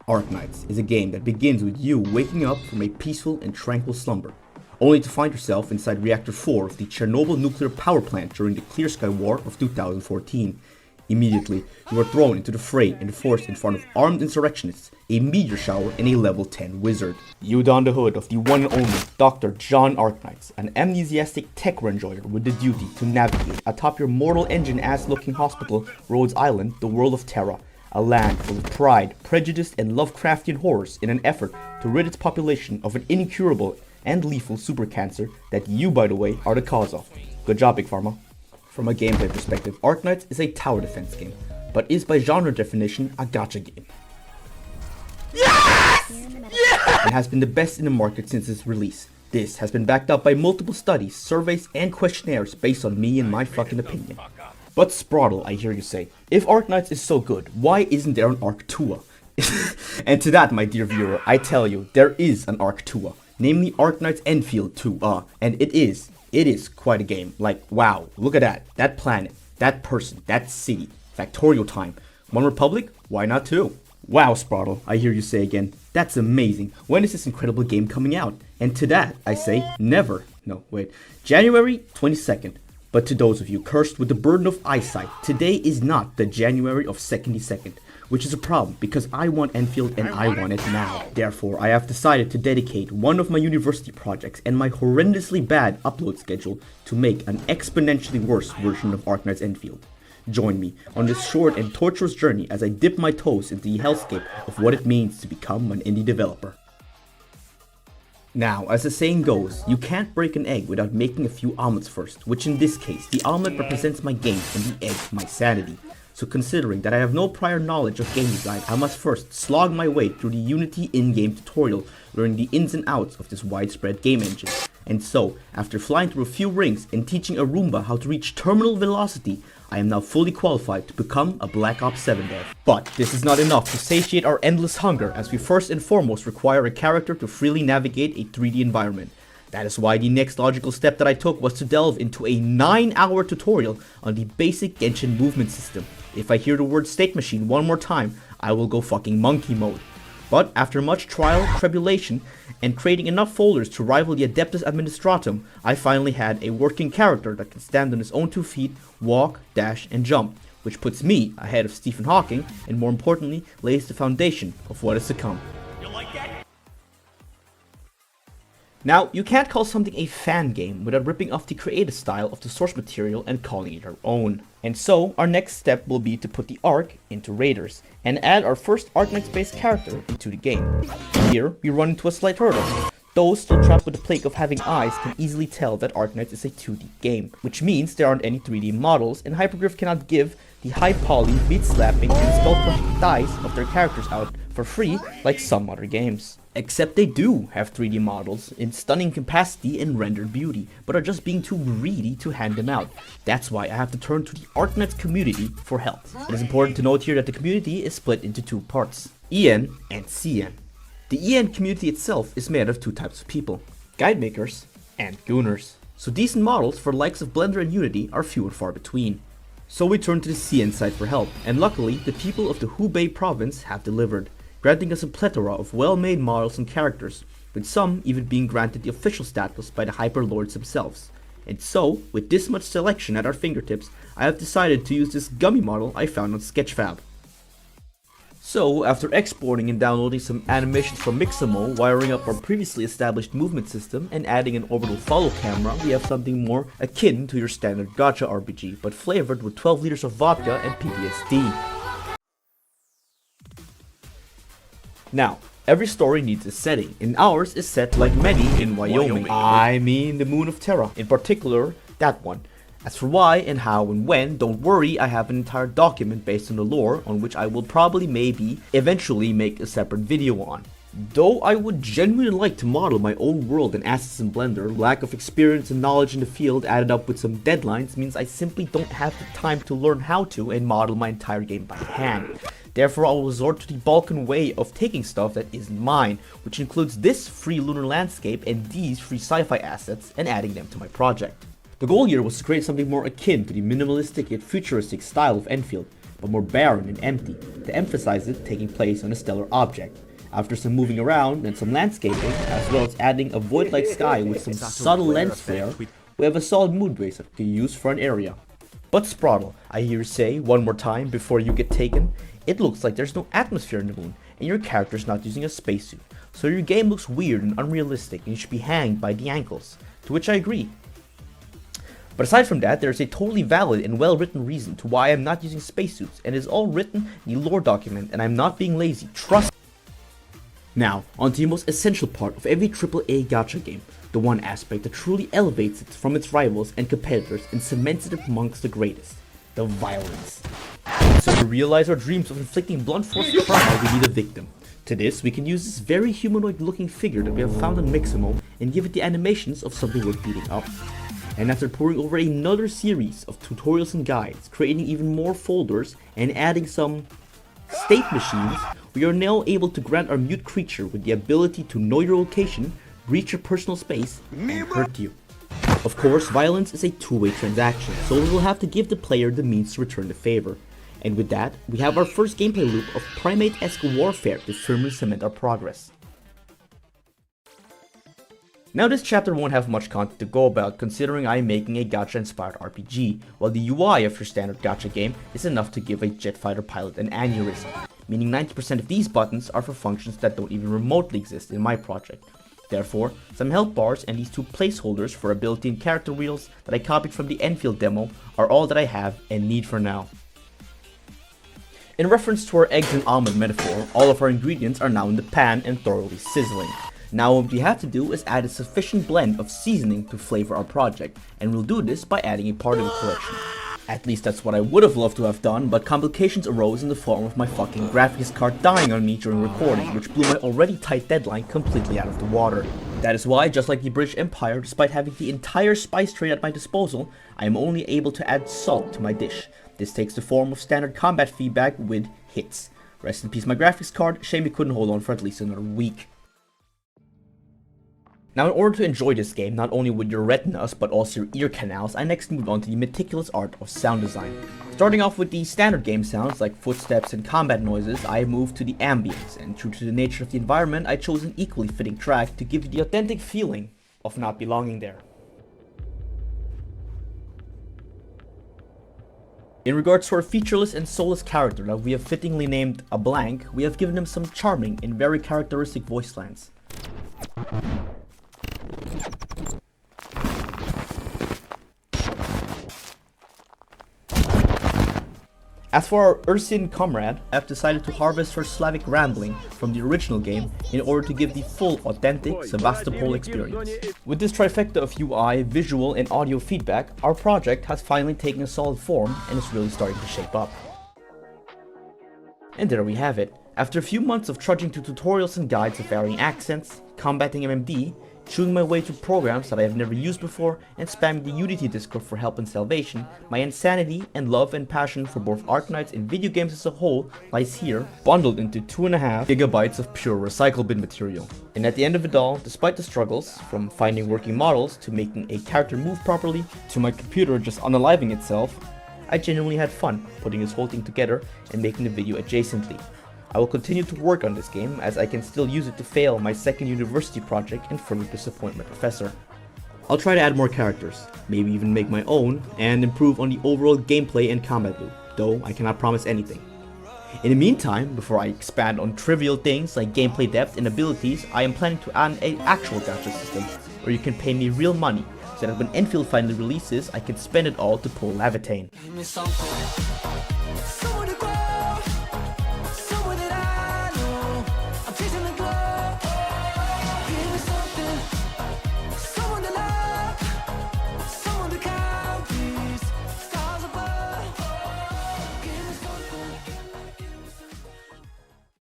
Arknights is a game that begins with you waking up from a peaceful and tranquil slumber, only to find yourself inside Reactor 4 of the Chernobyl nuclear power plant during the Clear Sky War of 2014. Immediately, you are thrown into the fray and forced in front of armed insurrectionists, a meteor shower, and a level 10 wizard. You don the hood of the one and only Dr. John Arknights, an amnesiastic tech enjoyer with the duty to navigate atop your mortal engine-ass looking hospital, Rhodes Island, the world of Terra, a land full of pride, prejudice, and Lovecraftian horrors in an effort to rid its population of an incurable and lethal super cancer that you, by the way, are the cause of. Good job, Big Pharma. From a gameplay perspective, Arknights is a tower defense game, but is by genre definition a gacha game. Yes! Yes! And has been the best in the market since its release. This has been backed up by multiple studies, surveys, and questionnaires based on me and my fucking opinion. But Spraddle, I hear you say, if Arknights is so good, why isn't there an Ark 2? And to that, my dear viewer, I tell you, there is an Ark 2, namely Arknights Endfield 2, and it is quite a game. Like, wow, look at that planet, that person, that city, Factorial time. One Republic? Why not two? Wow, Spraddle, I hear you say again, that's amazing. When is this incredible game coming out? And to that, I say, never. No, wait, January 22nd. But to those of you cursed with the burden of eyesight, today is not the January of 2nd, which is a problem because I want Endfield and I want it now. Therefore, I have decided to dedicate one of my university projects and my horrendously bad upload schedule to make an exponentially worse version of Arknights Endfield. Join me on this short and torturous journey as I dip my toes into the hellscape of what it means to become an indie developer. Now, as the saying goes, you can't break an egg without making a few omelets first, which in this case, the omelet represents my game and the egg my sanity. So considering that I have no prior knowledge of game design, I must first slog my way through the Unity in-game tutorial, learning the ins and outs of this widespread game engine. And so, after flying through a few rings and teaching a Roomba how to reach terminal velocity, I am now fully qualified to become a Black Ops 7 dev. But this is not enough to satiate our endless hunger, as we first and foremost require a character to freely navigate a 3D environment. That is why the next logical step that I took was to delve into a 9-hour tutorial on the basic Genshin movement system. If I hear the word state machine one more time, I will go fucking monkey mode. But after much trial, tribulation, and creating enough folders to rival the Adeptus Administratum, I finally had a working character that can stand on his own 2 feet, walk, dash, and jump, which puts me ahead of Stephen Hawking, and more importantly, lays the foundation of what is to come. Now, you can't call something a fan game without ripping off the creative style of the source material and calling it our own. And so, our next step will be to put the Ark into Raiders, and add our first Arknights-based character into the game. Here, we run into a slight hurdle. Those still trapped with the plague of having eyes can easily tell that Arknights is a 2D game, which means there aren't any 3D models, and Hypergryph cannot give the high-poly, beat-slapping, and skull-crushing thighs of their characters out for free like some other games. Except they do have 3D models in stunning capacity and rendered beauty, but are just being too greedy to hand them out. That's why I have to turn to the Arknights community for help. It is important to note here that the community is split into 2 parts, EN and CN. The EN community itself is made of 2 types of people, guide makers and gooners. So decent models for the likes of Blender and Unity are few and far between. So we turn to the CN side for help, and luckily the people of the Hubei province have delivered, granting us a plethora of well-made models and characters, with some even being granted the official status by the Hyperlords themselves. And so, with this much selection at our fingertips, I have decided to use this gummy model I found on Sketchfab. So, after exporting and downloading some animations from Mixamo, wiring up our previously established movement system, and adding an orbital follow camera, we have something more akin to your standard Gacha RPG, but flavored with 12 liters of vodka and PTSD. Now, every story needs a setting, and ours is set like many in Wyoming. I mean the Moon of Terra, in particular, that one. As for why and how and when, don't worry, I have an entire document based on the lore on which I will probably maybe eventually make a separate video on. Though I would genuinely like to model my own world and assets in Blender, lack of experience and knowledge in the field added up with some deadlines means I simply don't have the time to learn how to and model my entire game by hand. Therefore, I will resort to the Balkan way of taking stuff that isn't mine, which includes this free lunar landscape and these free sci-fi assets, and adding them to my project. The goal here was to create something more akin to the minimalistic yet futuristic style of Endfield, but more barren and empty, to emphasize it taking place on a stellar object. After some moving around and some landscaping, as well as adding a void-like sky with some subtle lens flare, we have a solid mood base that we can use for an area. But Spraddle, I hear you say one more time before you get taken, it looks like there's no atmosphere in the moon, and your character's not using a spacesuit, so your game looks weird and unrealistic and you should be hanged by the ankles, to which I agree. But aside from that, there is a totally valid and well-written reason to why I'm not using spacesuits, and it is all written in the lore document, and I'm not being lazy, trust me. Now, on to the most essential part of every AAA gacha game, the one aspect that truly elevates it from its rivals and competitors and cements it amongst the greatest, the violence. So to realize our dreams of inflicting blunt force trauma, we need a victim. To this, we can use this very humanoid-looking figure that we have found on Mixamo and give it the animations of something worth beating up. And after pouring over another series of tutorials and guides, creating even more folders, and adding some state machines, we are now able to grant our mute creature with the ability to know your location, reach your personal space, and hurt you. Of course, violence is a two-way transaction, so we will have to give the player the means to return the favor. And with that, we have our first gameplay loop of primate-esque warfare to firmly cement our progress. Now this chapter won't have much content to go about considering I am making a gacha-inspired RPG, while the UI of your standard gacha game is enough to give a jet fighter pilot an aneurysm, meaning 90% of these buttons are for functions that don't even remotely exist in my project. Therefore, some health bars and these two placeholders for ability and character wheels that I copied from the Endfield demo are all that I have and need for now. In reference to our eggs and almond metaphor, all of our ingredients are now in the pan and thoroughly sizzling. Now what we have to do is add a sufficient blend of seasoning to flavor our project, and we'll do this by adding a particle collection. At least that's what I would have loved to have done, but complications arose in the form of my fucking graphics card dying on me during recording, which blew my already tight deadline completely out of the water. That is why, just like the British Empire, despite having the entire spice trade at my disposal, I am only able to add salt to my dish. This takes the form of standard combat feedback with hits. Rest in peace my graphics card, shame it couldn't hold on for at least another week. Now in order to enjoy this game, not only with your retinas but also your ear canals, I next moved on to the meticulous art of sound design. Starting off with the standard game sounds like footsteps and combat noises, I moved to the ambience, and true to the nature of the environment, I chose an equally fitting track to give you the authentic feeling of not belonging there. In regards to our featureless and soulless character that we have fittingly named a blank, we have given him some charming and very characteristic voice lines. As for our Ursin comrade, I've decided to harvest her Slavic rambling from the original game in order to give the full authentic Sevastopol experience. With this trifecta of UI, visual and audio feedback, our project has finally taken a solid form and is really starting to shape up. And there we have it. After a few months of trudging through tutorials and guides of varying accents, combating MMD, chewing my way through programs that I have never used before, and spamming the Unity Discord for help and salvation, my insanity and love and passion for both Arknights and video games as a whole lies here, bundled into 2.5 gigabytes of pure recycle bin material. And at the end of it all, despite the struggles, from finding working models to making a character move properly, to my computer just unaliving itself, I genuinely had fun putting this whole thing together and making the video adjacently. I will continue to work on this game, as I can still use it to fail my second university project and further disappoint my professor. I'll try to add more characters, maybe even make my own, and improve on the overall gameplay and combat loop, though I cannot promise anything. In the meantime, before I expand on trivial things like gameplay depth and abilities, I am planning to add an actual gacha system, where you can pay me real money, so that when Endfield finally releases, I can spend it all to pull Lavatane.